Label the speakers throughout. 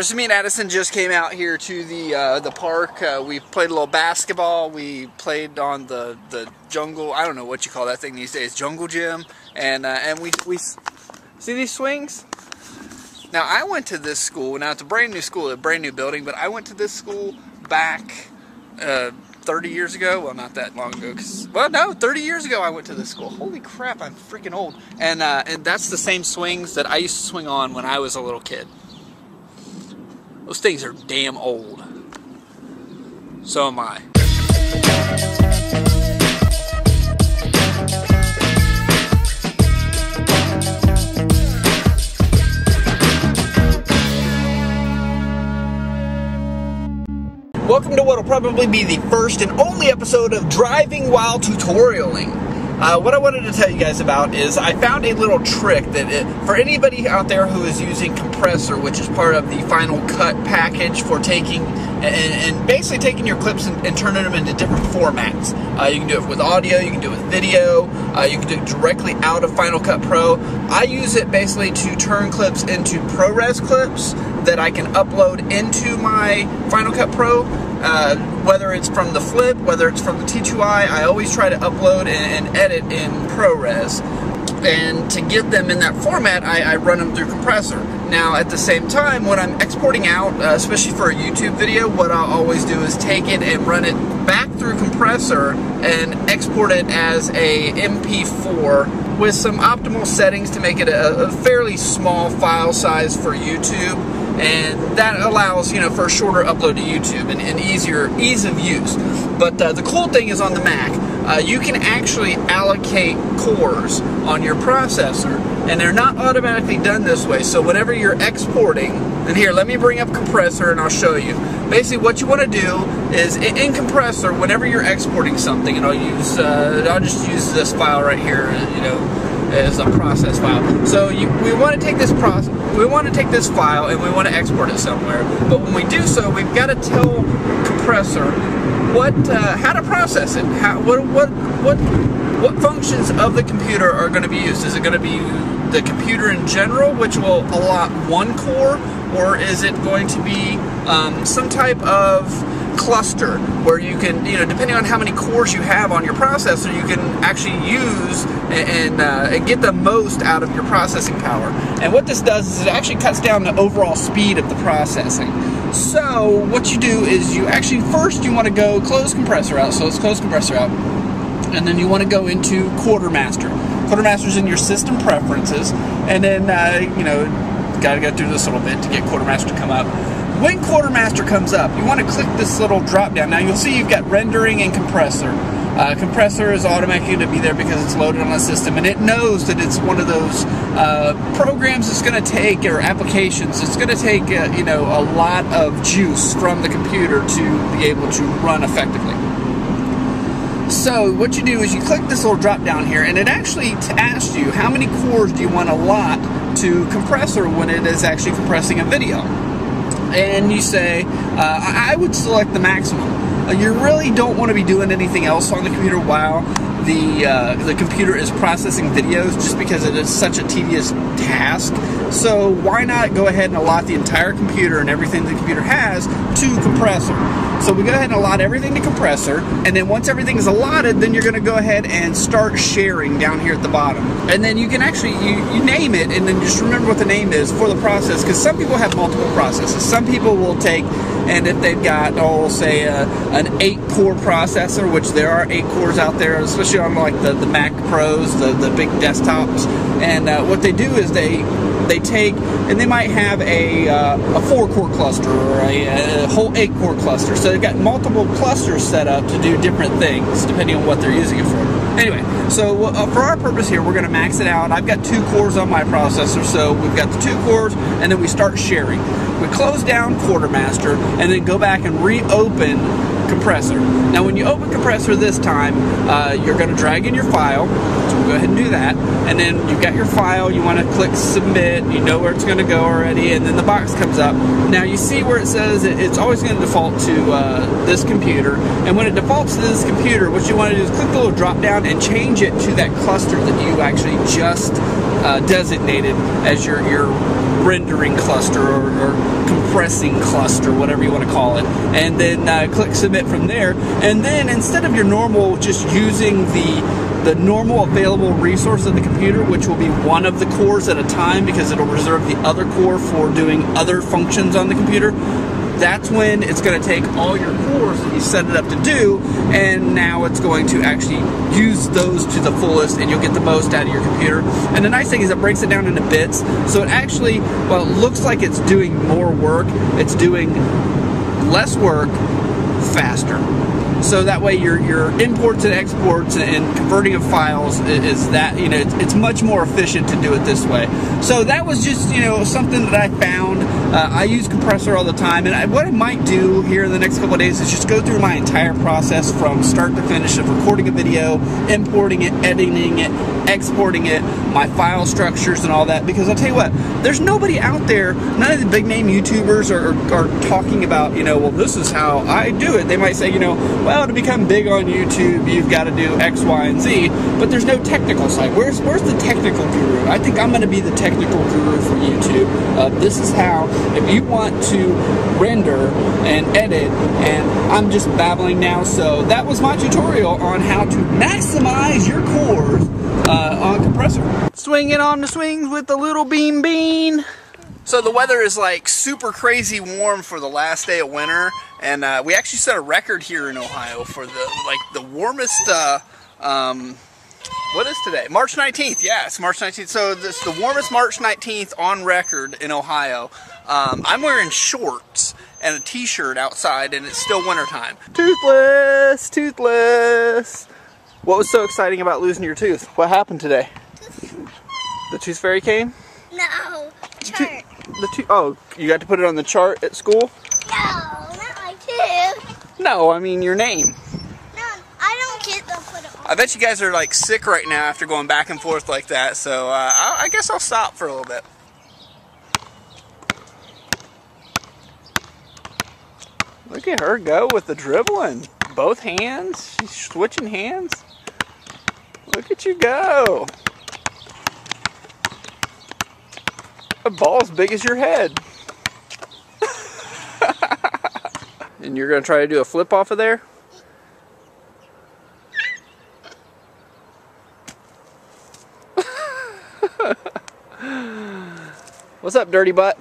Speaker 1: So me and Addison just came out here to the park. We played a little basketball. We played on the jungle. I don't know what you call that thing these days, jungle gym. And we see these swings. Now I went to this school. Now it's a brand new school, a brand new building. But I went to this school back 30 years ago. Well, not that long ago. Well, no, 30 years ago I went to this school. Holy crap, I'm freaking old. And that's the same swings that I used to swing on when I was a little kid. Those things are damn old. So am I. Welcome to what will probably be the first and only episode of Driving While Tutorialing. What I wanted to tell you guys about is I found a little trick that for anybody out there who is using Compressor, which is part of the Final Cut package for taking and basically taking your clips and turning them into different formats. You can do it with audio, you can do it with video, you can do it directly out of Final Cut Pro. I use it basically to turn clips into ProRes clips that I can upload into my Final Cut Pro. Whether it's from the Flip, whether it's from the T2i, I always try to upload and edit in ProRes. And to get them in that format, I run them through Compressor. Now, at the same time, when I'm exporting out, especially for a YouTube video, what I'll always do is take it and run it back through Compressor and export it as a MP4 with some optimal settings to make it a fairly small file size for YouTube. And that allows, you know, for a shorter upload to YouTube and ease of use. But the cool thing is on the Mac, you can actually allocate cores on your processor, and they're not automatically done this way. So whenever you're exporting, and here, let me bring up Compressor and I'll show you. Basically, what you want to do is in Compressor, whenever you're exporting something, and I'll just use this file right here, you know, as a process file. So we want to take this file and we want to export it somewhere. But when we do so, we've got to tell Compressor how to process it. What functions of the computer are going to be used? Is it going to be the computer in general, which will allot one core, or is it going to be some type of cluster where you can, you know, depending on how many cores you have on your processor, you can actually use and get the most out of your processing power. And what this does is it actually cuts down the overall speed of the processing. So what you do is you actually first you want to go close Compressor out. So let's close Compressor out, and then you want to go into Quartermaster. Quartermaster's in your system preferences, and then you know, got to go through this a little bit to get Quartermaster to come up. When Quartermaster comes up, you want to click this little drop down. Now you'll see you've got rendering and compressor. Compressor is automatically going to be there because it's loaded on the system, and it knows that it's one of those programs it's going to take, or applications, it's going to take you know, a lot of juice from the computer to be able to run effectively. So what you do is you click this little drop down here, and it actually asks you how many cores do you want to allot to Compressor when it is actually compressing a video. And you say, I would select the maximum. You really don't want to be doing anything else on the computer while the computer is processing videos, just because it is such a tedious task. So why not go ahead and allot the entire computer and everything the computer has to Compressor. So we go ahead and allot everything to Compressor, and then once everything is allotted, then you're going to go ahead and start sharing down here at the bottom. And then you can actually, you name it, and then just remember what the name is for the process, because some people have multiple processes. Some people will take, and if they've got, say an 8-core processor, which there are 8 cores out there, especially on like the Mac Pros, the big desktops, and what they do is they take, and they might have a 4-core cluster or a whole 8-core cluster. So they've got multiple clusters set up to do different things depending on what they're using it for. Anyway, so for our purpose here, we're going to max it out. I've got 2 cores on my processor, so we've got the 2 cores, and then we start sharing. We close down Quartermaster, and then go back and reopen Compressor. Now when you open Compressor this time, you're going to drag in your file, so we'll go ahead and do that, and then you've got your file, you want to click submit, you know where it's going to go already, and then the box comes up. Now you see where it says it's always going to default to this computer, and when it defaults to this computer, what you want to do is click the little drop down and change it to that cluster that you actually just designated as your rendering cluster or compressing cluster, whatever you want to call it, and then click submit from there. And then instead of your normal just using the normal available resource of the computer, which will be one of the cores at a time because it'll reserve the other core for doing other functions on the computer, that's when it's going to take all your cores that you set it up to do, and now it's going to actually use those to the fullest, and you'll get the most out of your computer. And the nice thing is it breaks it down into bits, so it actually, while it looks like it's doing more work, it's doing less work faster. So that way your imports and exports and converting of files is that, you know, it's much more efficient to do it this way. So that was just, you know, something that I found. I use Compressor all the time, and what I might do here in the next couple of days is just go through my entire process from start to finish of recording a video, importing it, editing it, exporting it, my file structures and all that, because I'll tell you what, there's nobody out there, none of the big name YouTubers are talking about, you know, well, this is how I do it. They might say, you know, well, to become big on YouTube, you've got to do X, Y, and Z, but there's no technical side. Where's the technical guru? I think I'm going to be the technical guru for YouTube. This is how, if you want to render and edit, and I'm just babbling now, so that was my tutorial on how to maximize your cores on Compressor. Swinging on the swings with the little bean. So the weather is like super crazy warm for the last day of winter, and we actually set a record here in Ohio for the warmest. What is today? March 19th. Yeah, it's March 19th. So this the warmest March 19th on record in Ohio. I'm wearing shorts and a t-shirt outside, and it's still wintertime. Toothless. What was so exciting about losing your tooth? What happened today? The tooth fairy came?
Speaker 2: No, chart.
Speaker 1: Oh, you got to put it on the chart at school?
Speaker 2: No, not my tooth.
Speaker 1: No, I mean your name.
Speaker 2: No, I don't get to put it on.
Speaker 1: I bet you guys are like sick right now after going back and forth like that, so I guess I'll stop for a little bit. Look at her go with the dribbling. Both hands. She's switching hands. Look at you go. A ball as big as your head. And you're going to try to do a flip off of there? What's up, dirty butt?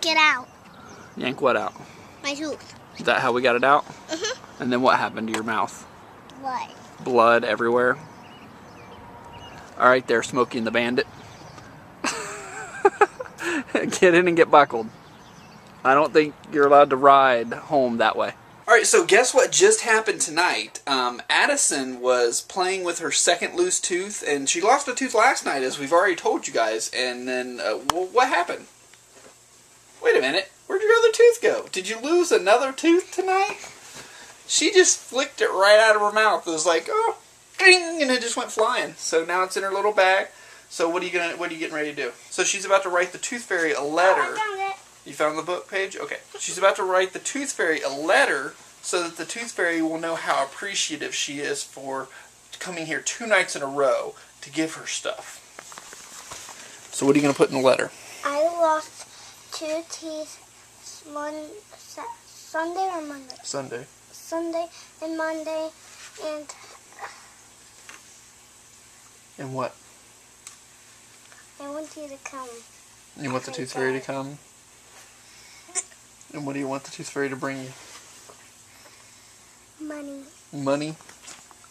Speaker 2: Get out.
Speaker 1: Yank what out?
Speaker 2: My tooth.
Speaker 1: Is that how we got it out? Mm-hmm. And then what happened to your mouth?
Speaker 2: What?
Speaker 1: Blood everywhere. Alright there, Smokey and the Bandit. Get in and get buckled. I don't think you're allowed to ride home that way. Alright, so guess what just happened tonight? Addison was playing with her second loose tooth, and she lost a tooth last night, as we've already told you guys. And then, well, what happened? Wait a minute. Where'd your other tooth go? Did you lose another tooth tonight? She just flicked it right out of her mouth. It was like, oh, ding, and it just went flying. So now it's in her little bag. So what are you getting ready to do? So she's about to write the Tooth Fairy a letter.
Speaker 2: Oh, I found it.
Speaker 1: You found the book page? Okay. She's about to write the Tooth Fairy a letter so that the Tooth Fairy will know how appreciative she is for coming here 2 nights in a row to give her stuff. So what are you going to put in the letter?
Speaker 2: I lost 2 teeth Sunday or Monday?
Speaker 1: Sunday.
Speaker 2: Sunday and Monday, and...
Speaker 1: And what?
Speaker 2: I want you to come.
Speaker 1: You want the Tooth Fairy to come? And what do you want the Tooth Fairy to bring you?
Speaker 2: Money.
Speaker 1: Money?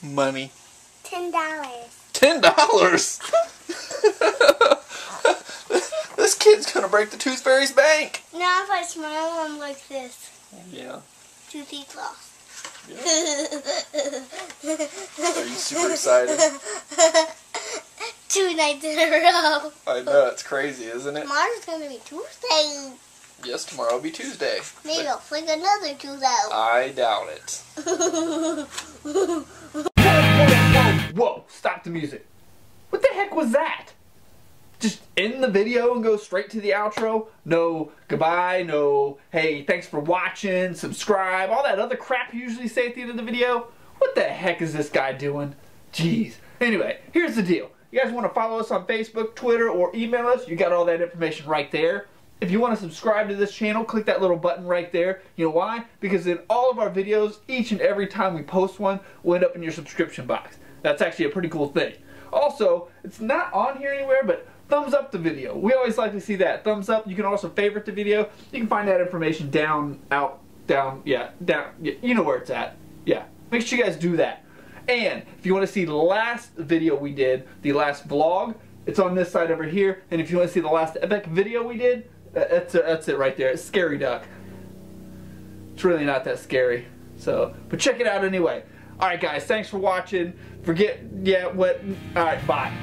Speaker 1: Money.
Speaker 2: $10.
Speaker 1: $10? This kid's gonna break the Tooth Fairy's bank.
Speaker 2: Now if I smile, I'm like this.
Speaker 1: Yeah.
Speaker 2: 2 teeth lost.
Speaker 1: Yeah. Are you super excited?
Speaker 2: 2 nights in a row.
Speaker 1: I know, it's crazy, isn't it?
Speaker 2: Tomorrow's gonna be Tuesday.
Speaker 1: Yes, tomorrow will be Tuesday.
Speaker 2: Maybe I'll flick another tooth out.
Speaker 1: I doubt it. Whoa, stop the music. What the heck was that? Just end the video and go straight to the outro? No goodbye, no hey, thanks for watching, subscribe, all that other crap you usually say at the end of the video? What the heck is this guy doing? Jeez. Anyway, here's the deal. You guys want to follow us on Facebook, Twitter, or email us, you got all that information right there. If you want to subscribe to this channel, click that little button right there. You know why? Because in all of our videos, each and every time we post one, will end up in your subscription box. That's actually a pretty cool thing. Also, it's not on here anywhere, but thumbs up the video. We always like to see that. Thumbs up. You can also favorite the video. You can find that information down, you know where it's at. Yeah. Make sure you guys do that. And if you want to see the last video we did, the last vlog, it's on this side over here. And if you want to see the last epic video we did, that's it right there. It's Scary Duck. It's really not that scary. So, but check it out anyway. Alright guys, thanks for watching. Alright, bye.